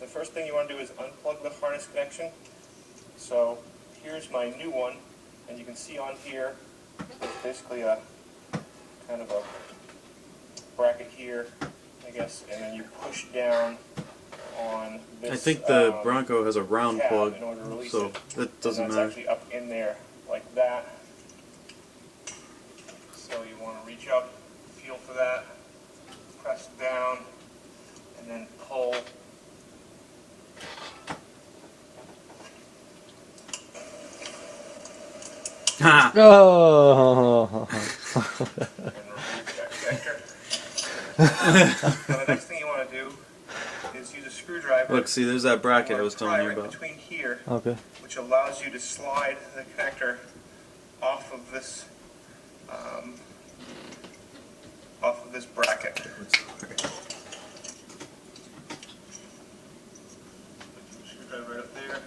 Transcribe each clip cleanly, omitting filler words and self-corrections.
the first thing you want to do is unplug the harness connection. So here's my new one, and you can see on here, it's basically a kind of a bracket here, I guess, and then you push down on this. I think the Bronco has a round plug, so that doesn't matter. It's actually up in there like that. So you want to reach up, feel for that, press down, and then pull. Ha! Oh. And remove that connector. Now the next thing you want to do is use a screwdriver. Look, see, there's that bracket I was telling you right about. between here, Okay. which allows you to slide the connector off of this bracket. Screwdriver right up there,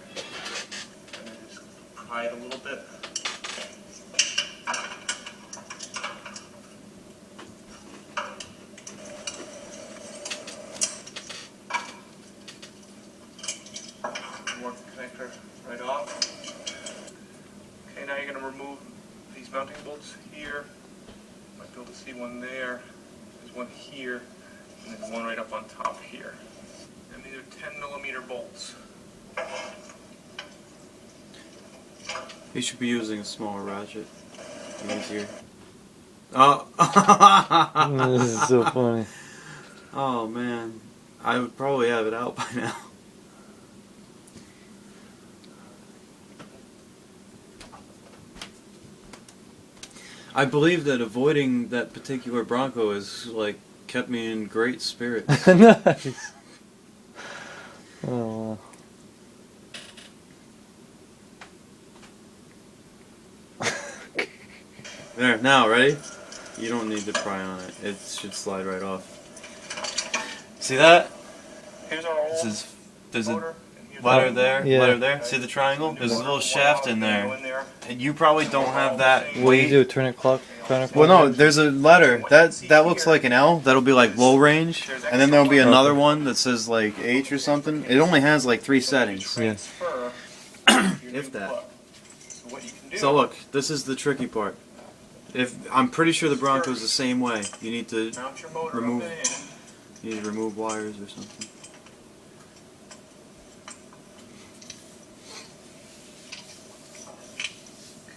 and then just pry it a little bit. Work the connector right off. Okay, now you're going to remove these mounting bolts here. Might be able to see one there. There's one here, and then one right up on top here. And these are 10mm bolts. You should be using a smaller ratchet. Easier. Oh! This is so funny. Oh man, I would probably have it out by now. I believe that avoiding that particular Bronco has like kept me in great spirits. Nice. Oh wow. There, now, ready? You don't need to pry on it. It should slide right off. See that? Here's our old There's a motor. And here's letter our- there, Yeah. letter there. See the triangle? There's a little shaft in Go there. in there. And you probably don't have that What do weight. you do? Turn it counterclockwise? Well, no, there's a letter. That looks like an L. That'll be like low range. And then there'll be another one that says like H or something. It only has like 3 settings. Yeah. Transfer your If new that. plug. So what you can do. So look, this is the tricky part. I'm pretty sure the Bronco's the same way. You need to Mount your motor remove- up and in. you need to remove wires or something.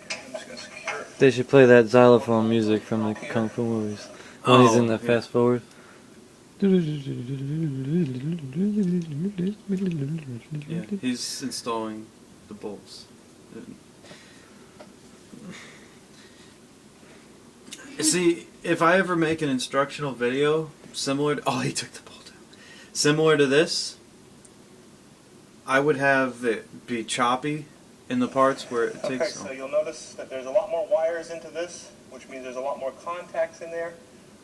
Okay, I'm just gonna secure it. They should play that xylophone music from the Kung Fu movies. When he's in the yeah. fast forward. Yeah, he's installing the bolts. See, if I ever make an instructional video similar to, oh, he took the bolt out. Similar to this, I would have it be choppy in the parts where it Okay, takes. so you'll notice that there's a lot more wires into this, which means there's a lot more contacts in there.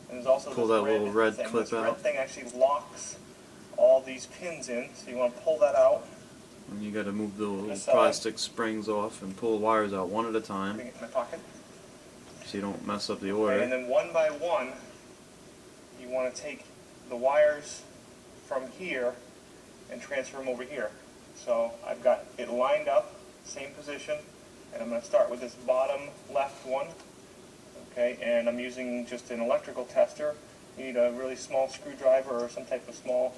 And there's also Pull this that little red thing. clip This out. red thing actually locks all these pins in, so you want to pull that out, And you got to move the little This side. plastic springs off and pull the wires out one at a putting time, it in my pocket. so you don't mess up the Okay, order. and then one by one, you want to take the wires from here and transfer them over here. So I've got it lined up, same position, and I'm going to start with this bottom left one. Okay, and I'm using just an electrical tester. You need a really small screwdriver or some type of small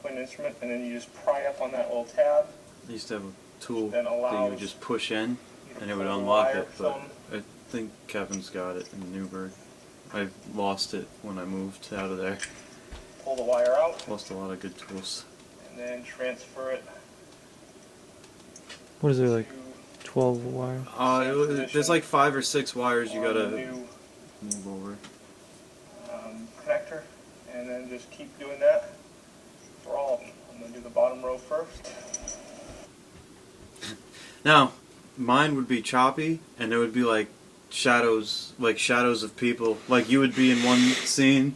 point instrument, and then you just pry up on that little tab. I used to have a tool Then that you allows would just push in, you to and it would pull the unlock wire it, but from- I think Kevin's got it in Newburgh. I lost it when I moved out of there. pull the wire out, Lost a lot of good tools. and then transfer it What is there, like to 12 wires? There's like 5 or 6 wires you on the gotta new move over. connector, and then just keep doing that for all of them. I'm going to do the bottom row first. Now, mine would be choppy, and there would be like shadows of people. Like you would be in one scene,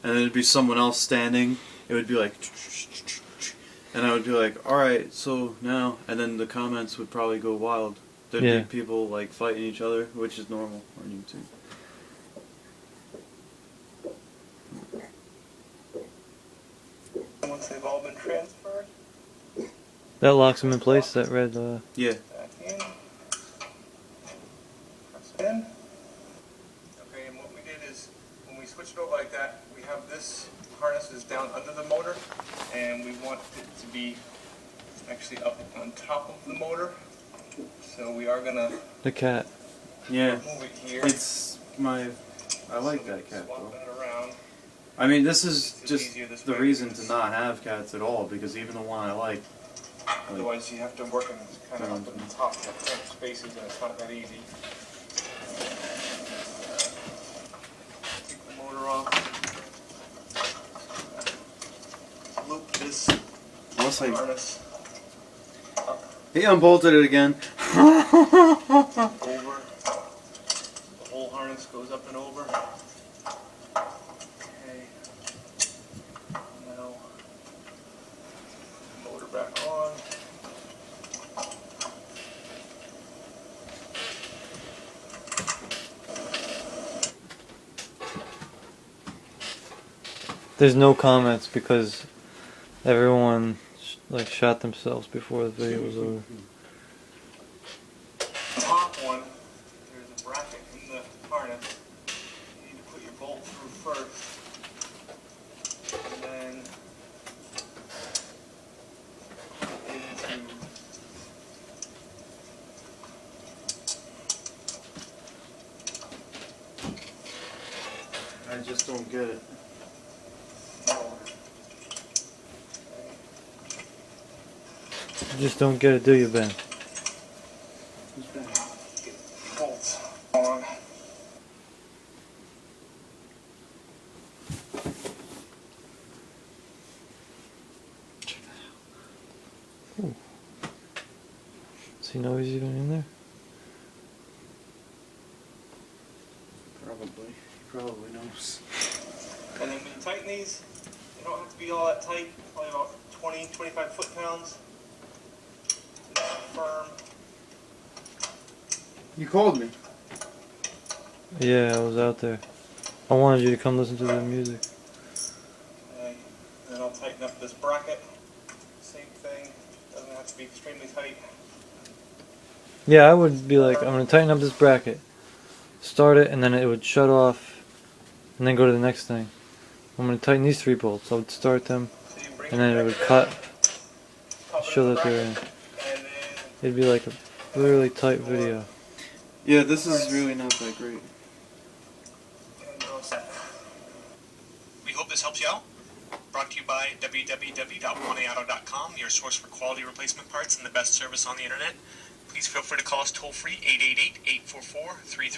and then there'd be someone else standing. It would be like, and I would be like, all right, so now, and then the comments would probably go wild. There'd Yeah. be people like fighting each other, which is normal on YouTube. Once they've all been transferred, That locks them in place, that red, Yeah. Back in. Press it in. Okay, and what we did is, when we switched it over like that, we have this harness is down under the motor, and we want it to be actually up on top of the motor. So we are gonna the cat. Yeah. move it here. It's my. I like that cat Swap though. it around. I mean, this is It's just easier this the way. reason to not have cats at all, because even the one I like. Otherwise, you have to work in kind of up at the top, have cramped spaces, and it's not that easy. Take the motor off. Loop this Unless I. harness up, He unbolted it again. over. The whole harness goes up and over. Okay. Now, motor back on. There's no comments because everyone like shot themselves before the video was over. Top one, there's a bracket in the harness. You need to put your bolt through first, and then into I just don't get it. You just don't get it, do you, Ben? get bolts on. Does he know he's even in there? Probably. He probably knows. And then when you tighten these, they don't have to be all that tight, probably about 20, 25 foot-pounds. It's firm. You called me. Yeah, I was out there. I wanted you to come listen to the music. Okay. And then I'll tighten up this bracket. Same thing. Doesn't have to be extremely tight. Yeah, I would be like, I'm gonna tighten up this bracket, start it, and then it would shut off, and then go to the next thing. I'm gonna tighten these 3 bolts. I would start them, So you bring and then it would cut, cup show in the that they're in. bracket, and then It'd be like a really tight video. Yeah, this is really not that great. We hope this helps you out. Brought to you by www.oneauto.com, your source for quality replacement parts and the best service on the internet. Please feel free to call us toll free 888-844-33